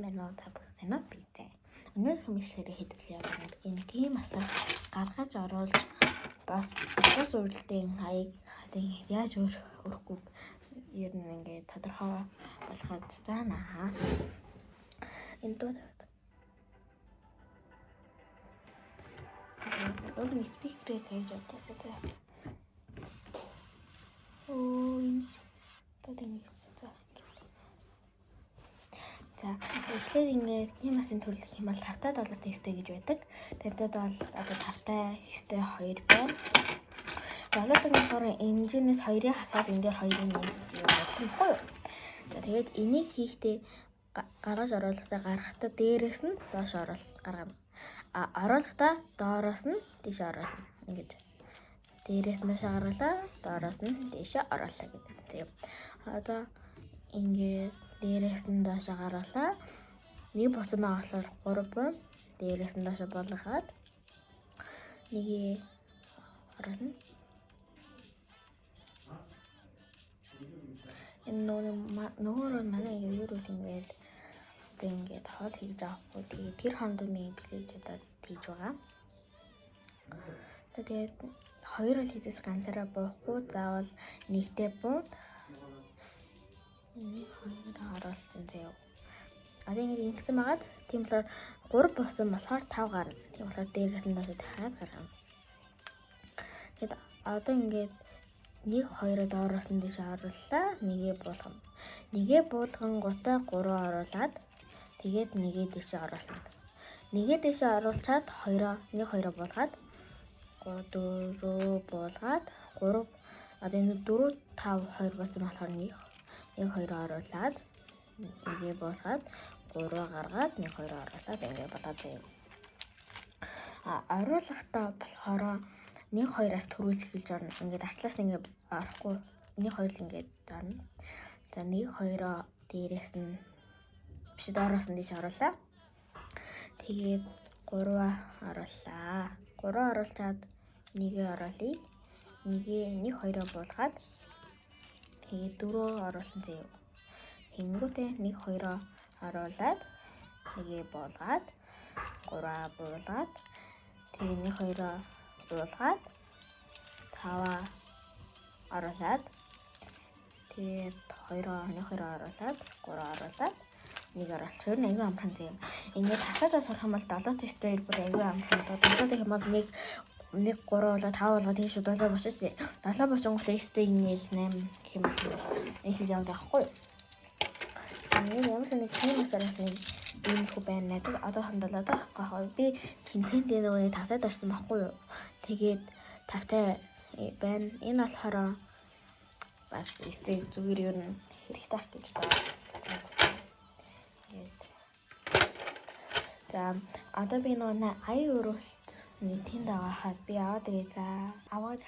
Манай тавхсанаа бийтэй. Өнөөдөр мишэрэ хэдүүлээ яваад энэ тийм асар гаргаж оруулж бас бус уралдын хаяг яаж өрөхгүй ер нь ингээд тодорхой болгоод таана. Энэ дуу Уулын спикерээ тавьж авчихсан тий. Энэ тэнийг хийчихсэн. За тэгэхээр ингээд химасын төрлөх юм бол тавтай доллартай хэстэй гэж байдаг. Тэдэд бол одоо тавтай хэстэй 2 байна. Доллартай болохоор энэжнээс 2-ыг хасаад энэ дээр 2-ын нэмэлт юм байхгүй юу? За тэгээд энийг хийхдээ гаргаж оруулахдаа гаргахтаа дээрээс нь доош гаргана. Оруулахдаа доороос нь тийш оруулна. Ингээд дээрээс нь доош гаргалаа, доороос нь тийш оруулаа гэдэг. Тийм. Одоо ингээд дээрээс нь доош гаргалаа. Нэг буцан байгаа болохоор 3 байна. Дээрээс нь доош болгоход нэг оруулна. Энэ нөгөө манай юу ингээд одоо ингээд хоол хийж авахгүй. Тэгээд тэр хонд миний эпизодуудад хийж байгаа. Тэгээд хоёр л хийдээс ганцаараа буухгүй. Заавал нэгтэй бууд. Нэг хоёр оруулсан заяа. Одоо ингээд ингэсэн байгаад тийм болохоор 3 буусан болохоор 5 гарна. Тийм болохоор дээрээс нь доош дахиад гаргана. Тэгээд одоо ингээд 1-2-ыг доороос нь дэше орууллаа. Нэгээ буулгана. Нэгээ буулгангуудаа 3 оруулаад тэгээд нэгээ дэше оруулна. Нэгээ дэше оруулчаад 1-2 буулгаад 3-4 буулгаад 3 одоо энэ 4 5 2 буусан болохоор 1-2 оруулаад нэгээ буулгаад 3 гаргаад 1-2 оруулаад ингэ болоод байна. Оруулахдаа болохоор 1-2-аас төрүүлж эхэлж орно. Ингээд артлаас ингээд орохгүй 1-2 л ингээд орно. За 1-2-оо дээрээс нь биш доороос нь дэше оруулаа. Тэгээд 3 оруулаа. 3 оруулчаад 1-ээ оруулъя. 1-2-оо буулгаад тэгээд 4 оруулсан заяа. Тэнгүүтээ 1-2-оо оруулаад 1-ээ буулгаад 3-аа буулгаад тэгээд 1-2-оо буулгаад 5-аа оруулаад тэгээд 1-2-оо оруулаад 3-аа оруулаад 1 оруулчихвэр аюу амхан зэв. Ингээд хасаадаа сурах юм бол 7 тестээр бүр аюу амхан. 7 гэх юм бол 1 3 болоо 5 болоо тийм шүү 7 бочиж 7 бочингууд тесттэй ингээл 8 гэх юм бол их яваад байхгүй. Энэ ямар нэг тийм асараас нэг ийм хөө байна надад одоо хандалаад байхгүй. Би тэнцэнтэй нөгөө тавтад орсон байхгүй юу. Тэгээд тавтай байна. Энэ болохоор бас стейк зүгээр юу хэрэгтэй ах гэж байна. За одоо би нөгөө ая өрөөлт нэг тэнд авахад би аваад ирээ. За аваад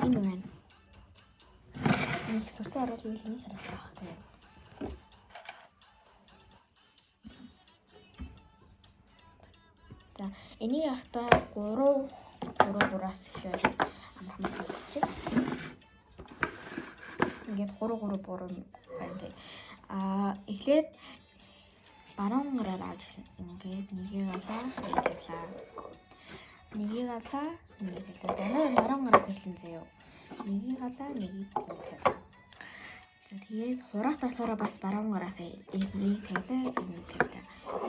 энэ байна. Нэг сүртэй орол юу юм шарах байх тийм. За энийг ахта 3-3-аас ихэл амархан болчих. Ингээд 3-3 байна. Эхлээд баруун гараар авч ирсэн. Ингээд нэгийг авлаа, нэгийг авлаа. Дараа баруун гараас эхэлсэн заяа. Нэгийг авлаа, нэгийг тавилаа. За тэгээд хураат болохоор бас баруун гараас энийг тавилаа, энийг тавилаа.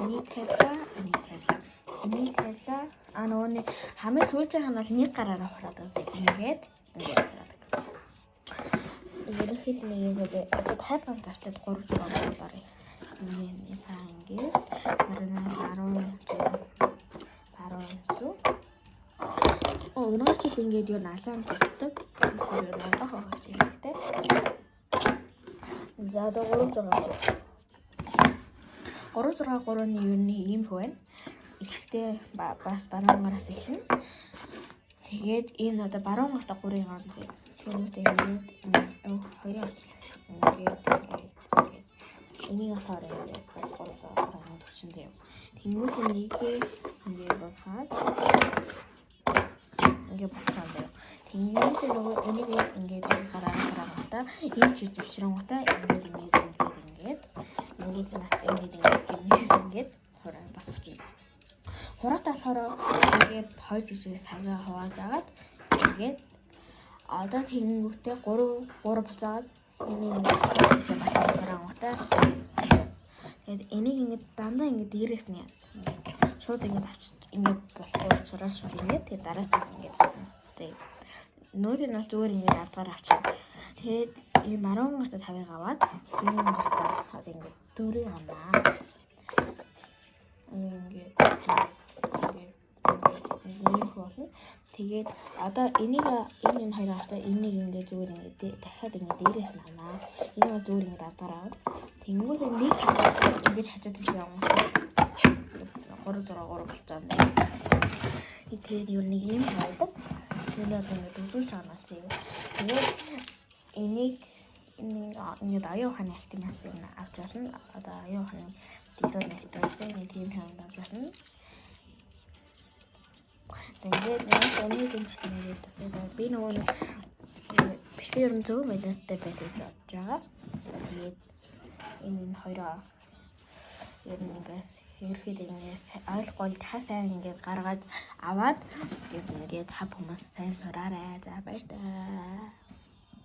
Энийг тавилаа, энийг тавилаа. Энийг тавилаа. Нөгөөний хамгийн сүүлжийнх нь бол нэг гараараа хураад байгаа. Ингээд ерөнхийд нэг юм үзээ. Одоо хайпан завчаад 3 жил болоорой. Ингээд ингээд өнөөдөр чи ингээд юу налаан болдог. За одоо 3-6-3-ны юу нэг юм байна. Ихтэй бас баруун гараас эхэлнэ. Тэгээд энэ одоо баруун гарта 3-ыг авсан. Тэгмээ ингээд 2-ыг авчлаа. Ингээд энийг болохоор ингээд бас 3-6 төрчин заяа. Тэнгүүт нэгээ ингээд болгоод ингээд болчихсон заяа. Тэнгүүт нөгөө энийг ингээд гараа энэ чиж авчрангуудаа ингээд ингээд ингээд хураа басгаж байна. Хураатаа болохоор ингээд хоёр жижиг сагаа хувааж агаад ингээд одоо тэгэнгүүтээ 3 буцаад энийг чинь батараа гутаа. Тэгээд энийг ингээд дандаа ингээд дээрээс нь шууд ингээд авч ингээд болохгүй учраас шууд ингээд тэгээд дараа нь ингээд тэг. Нөөдийн бол зүгээр ингээд авдгаар авчих. Тэгээд энэ маргаан гартаа тавыг аваад зүүн гартаа ингээд дөрөв авнаа. Ингээд болно. Тэгээд одоо энэ хоёр гартаа энийг ингээд зүгээр ингээд дахиад ингээд дээрээс нь авнаа. Энэ бол зүгээр ингээд авдгаар аваад тэнгуүс нэг ингээд хажууд тийш явна. 3 болцоо. Тэгээд юу нэг юм байдаг. Тэгээд ингээд үзүүлж байгаа юм чинь. Тэгээд энийг ингээд аюуханы активас юм авч болно. Одоо аюуханы дэлгүүр нэртэй нэг тийм юм авч болно. Тэгээд нэг юмчтэй нэг тасаа би нөгөө бишээр нь зөв байлаатай байсан гэж бодож байгаа. Тэгээд энэ хоёроо ер нь ингээс ерөөхдөө ингээс ойлгохгүй та сайн ингээд гаргаад аваад ингээд хав хүмүүс сайн сураарай. За баярлалаа.